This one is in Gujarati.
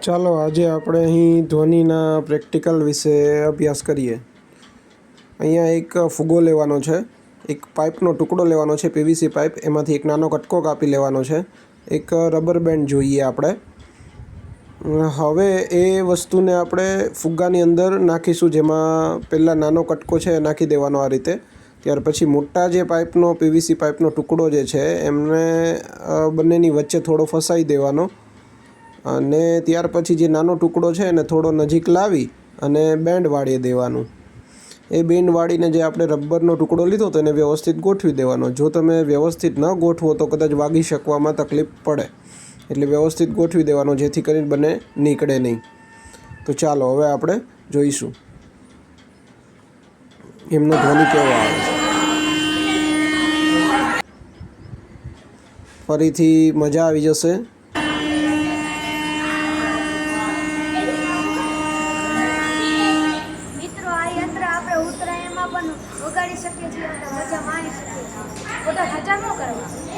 ચાલો આજે આપણે અહીં ધ્વનિના પ્રેક્ટિકલ વિશે અભ્યાસ કરીએ. અહીંયા એક ફુગ્ગો લેવાનો છે, એક પાઇપનો ટુકડો લેવાનો છે, પીવીસી પાઇપ, એમાંથી એક નાનો કટકો કાપી લેવાનો છે, એક રબર બેન્ડ જોઈએ આપણે. હવે એ વસ્તુને આપણે ફુગ્ગાની અંદર નાખીશું, જેમાં પહેલાં નાનો કટકો છે એ નાખી દેવાનો આ રીતે. ત્યાર પછી મોટા જે પાઇપનો પીવીસી પાઇપનો ટુકડો જે છે એમને બંનેની વચ્ચે થોડો ફસાઈ દેવાનો, અને ત્યાર પછી જે નાનો ટુકડો છે એને થોડો નજીક લાવી અને બેન્ડ વાળી દેવાનું. એ બેન્ડ વાળીને જે આપણે રબરનો ટુકડો લીધો તો એને વ્યવસ્થિત ગોઠવી દેવાનો. જો તમે વ્યવસ્થિત ન ગોઠવો તો કદાચ વાગી શકવામાં તકલીફ પડે, એટલે વ્યવસ્થિત ગોઠવી દેવાનો જેથી કરીને બંને નીકળે નહીં. તો ચાલો હવે આપણે જોઈશું એમનો ધ્વનિ કેવો આવે છે. ફરીથી મજા આવી જશે. ઉત્તરાયણમાં પણ વગાડી શકીએ છીએ અને મજા માણી શકીએ છીએ. ખોટા ખર્ચા ન કરવા.